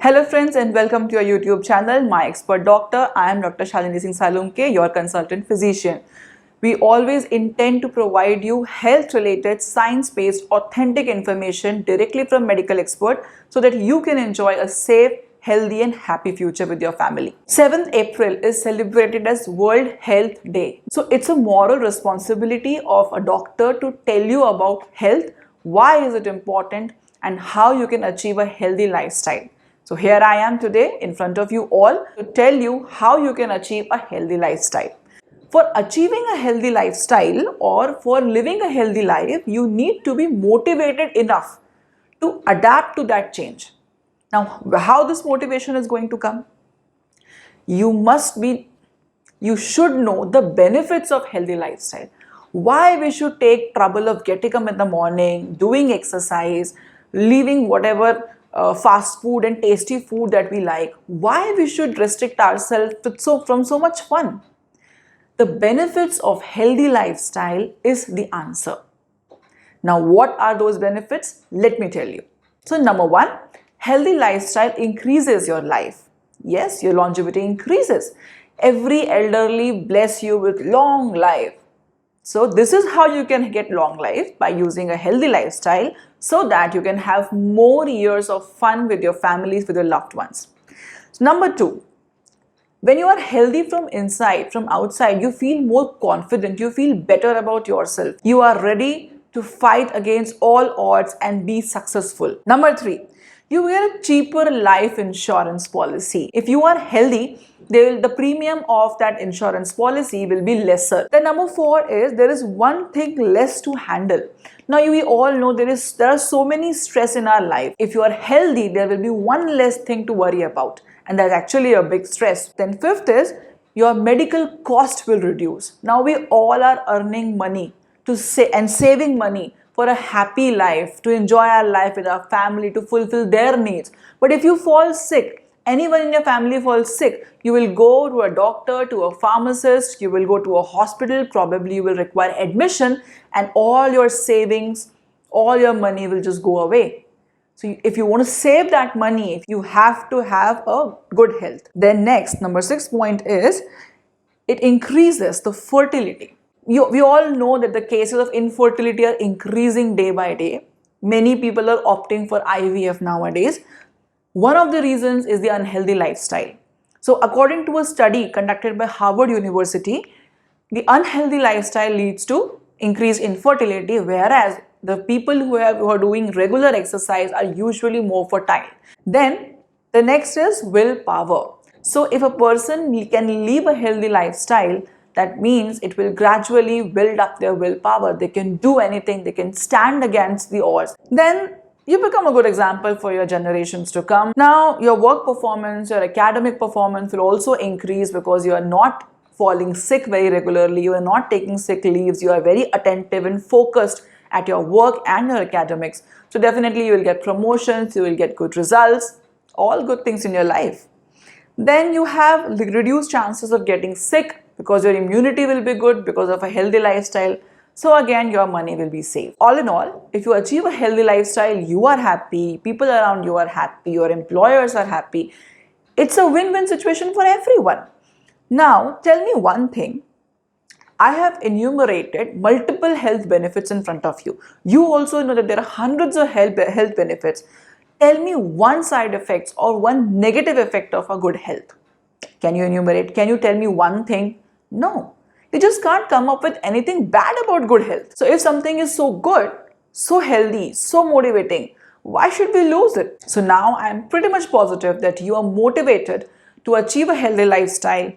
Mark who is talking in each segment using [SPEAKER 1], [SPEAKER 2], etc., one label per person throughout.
[SPEAKER 1] Hello friends and welcome to your YouTube channel, My Expert Doctor. I am Dr. Shalini Singh Salunke, your consultant physician. We always intend to provide you health-related, science-based, authentic information directly from medical expert so that you can enjoy a safe, healthy and happy future with your family. 7th April is celebrated as World Health Day. So it's a moral responsibility of a doctor to tell you about health, why is it important and how you can achieve a healthy lifestyle. So here I am today in front of you all to tell you how you can achieve a healthy lifestyle. For achieving a healthy lifestyle or for living a healthy life, you need to be motivated enough to adapt to that change. Now, how this motivation is going to come? You should know the benefits of healthy lifestyle. Why we should take trouble of getting up in the morning, doing exercise, leaving whatever fast food and tasty food that we like. Why we should restrict ourselves from so much fun? The benefits of healthy lifestyle is the answer. Now, what are those benefits? Let me tell you. So, number one, healthy lifestyle increases your life. Yes, your longevity increases. Every elderly bless you with long life. So this is how you can get long life, by using a healthy lifestyle so that you can have more years of fun with your families, with your loved ones. So number two, when you are healthy from inside, from outside, you feel more confident, you feel better about yourself. You are ready to fight against all odds and be successful. Number three, you get a cheaper life insurance policy. If you are healthy, the premium of that insurance policy will be lesser. Then number four is there is one thing less to handle. Now we all know there are so many stress in our life. If you are healthy, there will be one less thing to worry about, and that's actually a big stress. Then fifth is your medical cost will reduce. Now we all are earning money and saving money for a happy life, to enjoy our life with our family, to fulfill their needs. But if you fall sick, anyone in your family falls sick, you will go to a doctor, to a pharmacist, you will go to a hospital, probably you will require admission, and all your savings, all your money will just go away. So if you want to save that money, you have to have a good health. Then next, number 6 point is it increases the fertility. We all know that the cases of infertility are increasing day by day. Many people are opting for IVF nowadays. One of the reasons is the unhealthy lifestyle. So according to a study conducted by Harvard University, the unhealthy lifestyle leads to increased infertility, whereas the people who are doing regular exercise are usually more fertile. Then the next is willpower. So if a person can live a healthy lifestyle, that means it will gradually build up their willpower. They can do anything, they can stand against the odds. Then you become a good example for your generations to come. Now, your work performance, your academic performance will also increase because you are not falling sick very regularly, you are not taking sick leaves, you are very attentive and focused at your work and your academics. So definitely you will get promotions, you will get good results, all good things in your life. Then you have reduced chances of getting sick because your immunity will be good because of a healthy lifestyle. So again, your money will be saved. All in all, if you achieve a healthy lifestyle, you are happy, people around you are happy, your employers are happy. It's a win-win situation for everyone. Now, tell me one thing. I have enumerated multiple health benefits in front of you. You also know that there are hundreds of health benefits. Tell me one side effect or one negative effect of a good health. Can you enumerate? Can you tell me one thing? No. You just can't come up with anything bad about good health. So if something is so good, so healthy, so motivating, why should we lose it? So now I am pretty much positive that you are motivated to achieve a healthy lifestyle,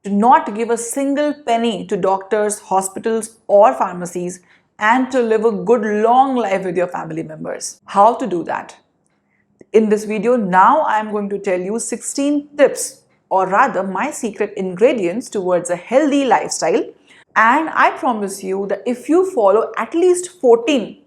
[SPEAKER 1] to not give a single penny to doctors, hospitals or pharmacies, and to live a good long life with your family members. How to do that? In this video, now I am going to tell you 16 tips, or rather my secret ingredients towards a healthy lifestyle. And I promise you that if you follow at least 14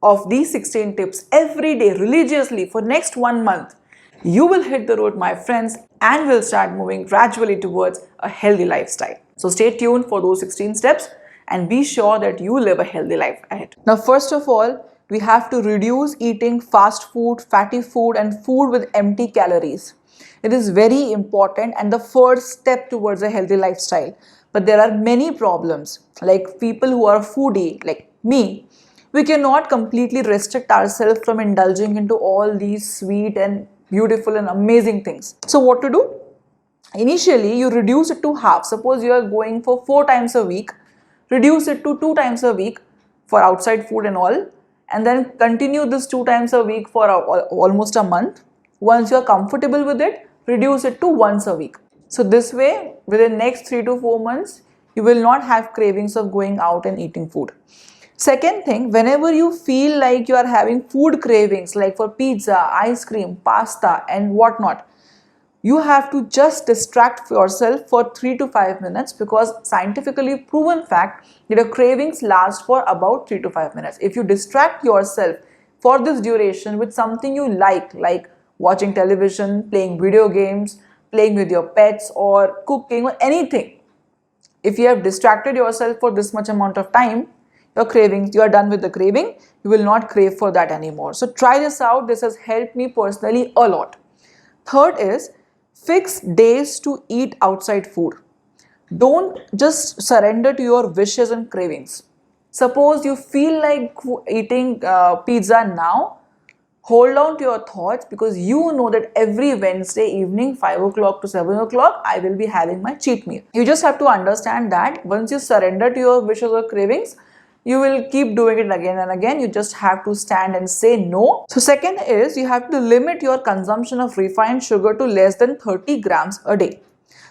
[SPEAKER 1] of these 16 tips every day religiously for next 1 month, you will hit the road, my friends, and will start moving gradually towards a healthy lifestyle. So stay tuned for those 16 steps and be sure that you live a healthy life ahead. Now, first of all, we have to reduce eating fast food, fatty food, and food with empty calories. It is very important and the first step towards a healthy lifestyle. But there are many problems, like people who are foodie, like me. We cannot completely restrict ourselves from indulging into all these sweet and beautiful and amazing things. So what to do? Initially, you reduce it to half. Suppose you are going for 4 times a week, reduce it to 2 times a week for outside food and all, and then continue this 2 times a week for almost a month. Once you are comfortable with it, reduce it to once a week. So this way, within next 3 to 4 months, you will not have cravings of going out and eating food. Second thing, whenever you feel like you are having food cravings, like for pizza, ice cream, pasta, and whatnot, you have to just distract yourself for 3 to 5 minutes, because scientifically proven fact that your cravings last for about 3 to 5 minutes. If you distract yourself for this duration with something you like watching television, playing video games, playing with your pets, or cooking, or anything, if you have distracted yourself for this much amount of time, your cravings, you are done with the craving, you will not crave for that anymore. So try this out. This has helped me personally a lot. Third is, fix days to eat outside food. Don't just surrender to your wishes and cravings. Suppose you feel like eating pizza now, hold on to your thoughts, because you know that every Wednesday evening 5 o'clock to 7 o'clock I will be having my cheat meal. You just have to understand that once you surrender to your wishes or cravings, you will keep doing it again and again. You just have to stand and say no. So second is, you have to limit your consumption of refined sugar to less than 30 grams a day.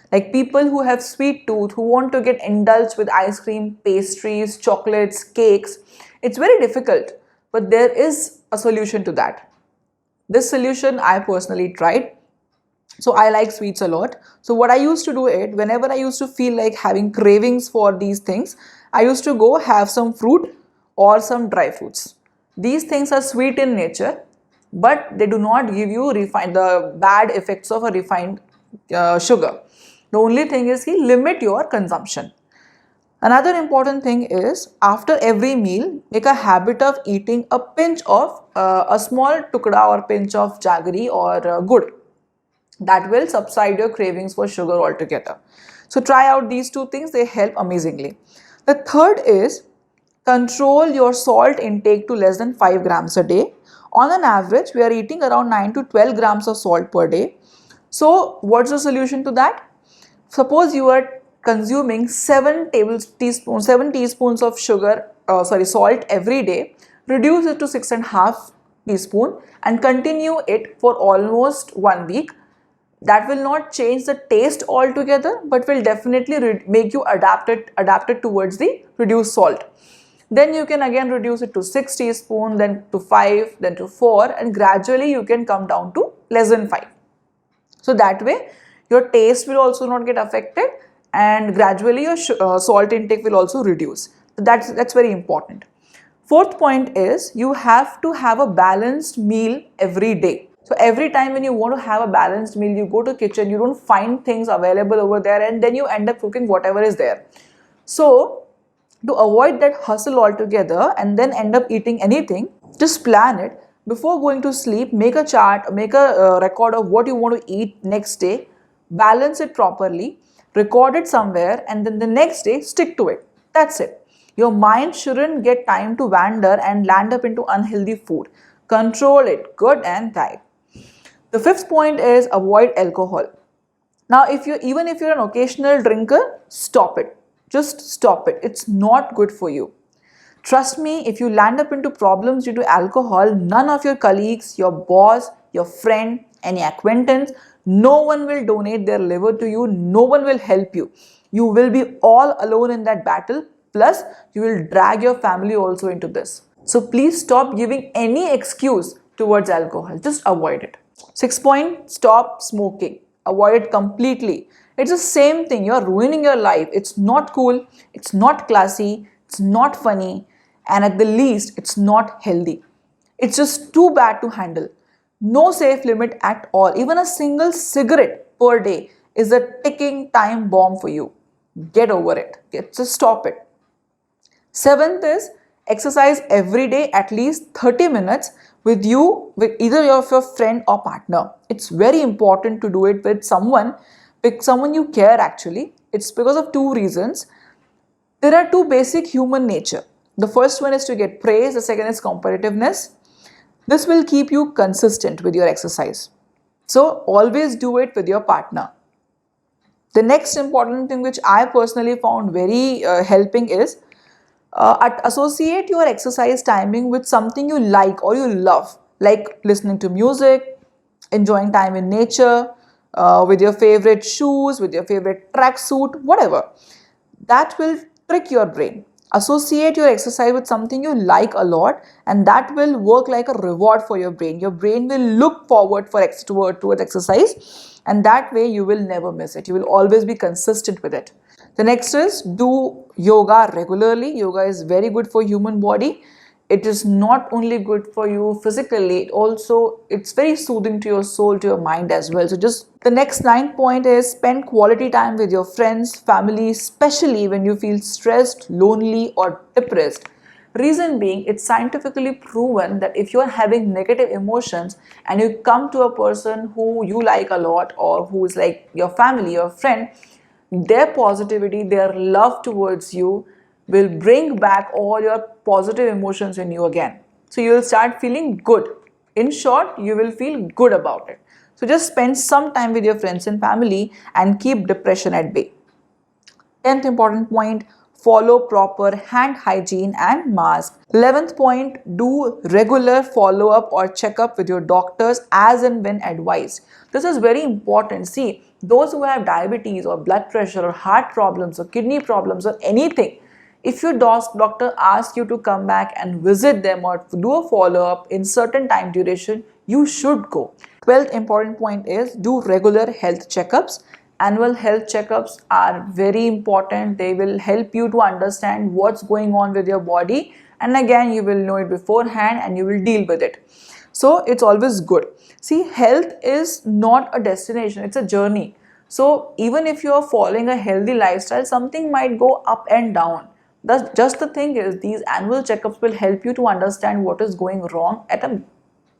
[SPEAKER 1] Like people who have sweet tooth, who want to get indulged with ice cream, pastries, chocolates, cakes, it's very difficult, but there is a solution to that. This solution I personally tried. So I like sweets a lot. So what I used to do it, whenever I used to feel like having cravings for these things, I used to go have some fruit or some dry fruits. These things are sweet in nature, but they do not give you the bad effects of a refined sugar. The only thing is limit your consumption. Another important thing is, after every meal, make a habit of eating a pinch of a small tukda or pinch of jaggery or gur. That will subside your cravings for sugar altogether. So try out these two things, they help amazingly. The third is, control your salt intake to less than 5 grams a day. On an average, we are eating around 9 to 12 grams of salt per day. So what's the solution to that? Suppose you are consuming 7 teaspoons of salt every day. Reduce it to 6.5 teaspoon and continue it for almost 1 week. That will not change the taste altogether, but will definitely make you adapted towards the reduced salt. Then you can again reduce it to 6 teaspoons, then to 5, then to 4, and gradually you can come down to less than 5. So that way your taste will also not get affected, and gradually your salt intake will also reduce. So that's very important. Fourth point is, you have to have a balanced meal every day. So every time when you want to have a balanced meal, you go to kitchen, you don't find things available over there, and then you end up cooking whatever is there. So to avoid that hustle altogether and then end up eating anything, just plan it. Before going to sleep, make a chart, make a record of what you want to eat next day, balance it properly, record it somewhere, and then the next day stick to it. That's it. Your mind shouldn't get time to wander and land up into unhealthy food. Control it good and tight. The fifth point is, avoid alcohol. Now, even if you're an occasional drinker, stop it. Just stop it. It's not good for you. Trust me, if you land up into problems due to alcohol, none of your colleagues, your boss, your friend, any acquaintance, no one will donate their liver to you. No one will help you. You will be all alone in that battle. Plus, you will drag your family also into this. So please stop giving any excuse towards alcohol. Just avoid it. Sixth point, stop smoking. Avoid it completely. It's the same thing. You're ruining your life. It's not cool. It's not classy. It's not funny. And at the least, it's not healthy. It's just too bad to handle. No safe limit at all. Even a single cigarette per day is a ticking time bomb for you. Get over it. Just stop it. Seventh is, Exercise every day at least 30 minutes with either of your friend or partner. It's very important to do it with someone you care actually. It's because of two reasons. There are two basic human nature. The first one is to get praise, the second is competitiveness. This will keep you consistent with your exercise. So always do it with your partner. The next important thing which I personally found very helping is associate your exercise timing with something you like or you love, like listening to music, enjoying time in nature, with your favorite shoes, with your favorite tracksuit, whatever. That will trick your brain. Associate your exercise with something you like a lot, and that will work like a reward for your brain. Your brain will look forward towards exercise, and that way you will never miss it. You will always be consistent with it. The next is do yoga regularly. Yoga is very good for human body. It is not only good for you physically, it's very soothing to your soul, to your mind as well. So just the next 9 point is spend quality time with your friends, family, especially when you feel stressed, lonely or depressed. Reason being, it's scientifically proven that if you are having negative emotions and you come to a person who you like a lot or who is like your family, your friend, their positivity, their love towards you will bring back all your positive emotions in you again. So you will start feeling good. In short, you will feel good about it. So just spend some time with your friends and family and keep depression at bay. 10th important point, follow proper hand hygiene and mask. 11th point, do regular follow up or checkup with your doctors as and when advised. This is very important. See, those who have diabetes or blood pressure or heart problems or kidney problems or anything, if your doctor asks you to come back and visit them or do a follow up in certain time duration, you should go. 12th important point is do regular health checkups. Annual health checkups are very important. They will help you to understand what's going on with your body, and again you will know it beforehand and you will deal with it. So it's always good. See, health is not a destination, it's a journey. So even if you are following a healthy lifestyle, something might go up and down. Just the thing is, these annual checkups will help you to understand what is going wrong at an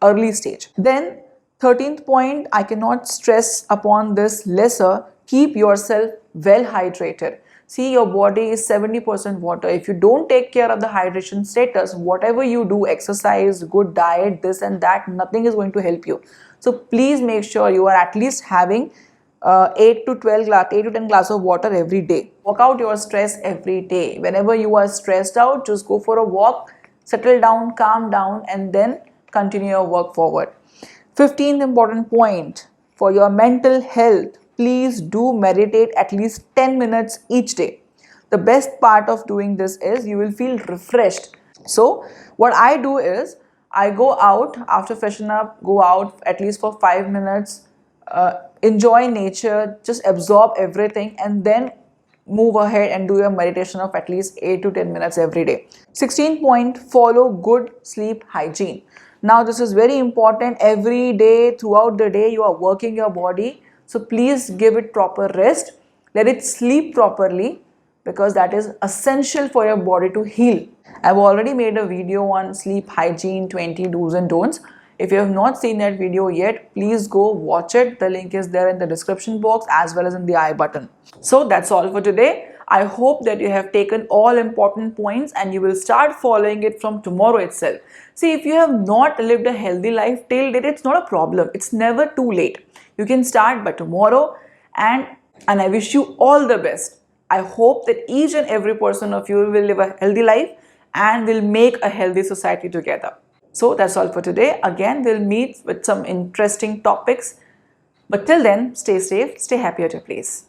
[SPEAKER 1] early stage. Then 13th point, I cannot stress upon this lesser, keep yourself well hydrated. See, your body is 70% water. If you don't take care of the hydration status, whatever you do, exercise, good diet, this and that, nothing is going to help you. So please make sure you are at least having 8 to 10 glass of water every day. Walk out your stress every day. Whenever you are stressed out, just go for a walk, settle down, calm down, and then continue your work forward. 15th important point, for your mental health, please do meditate at least 10 minutes each day. The best part of doing this is you will feel refreshed. So what I do is I go out after freshen up, go out at least for 5 minutes, enjoy nature, just absorb everything, and then move ahead and do your meditation of at least 8 to 10 minutes every day. 16th point, follow good sleep hygiene. Now this is very important. Every day, throughout the day, you are working your body. So please give it proper rest. Let it sleep properly, because that is essential for your body to heal. I've already made a video on sleep hygiene, 20 do's and don'ts. If you have not seen that video yet, please go watch it. The link is there in the description box as well as in the I button. So that's all for today. I hope that you have taken all important points and you will start following it from tomorrow itself. See, if you have not lived a healthy life till date, it's not a problem. It's never too late. You can start by tomorrow, and I wish you all the best. I hope that each and every person of you will live a healthy life and will make a healthy society together. So that's all for today. Again, we'll meet with some interesting topics. But till then, stay safe, stay happy at your place.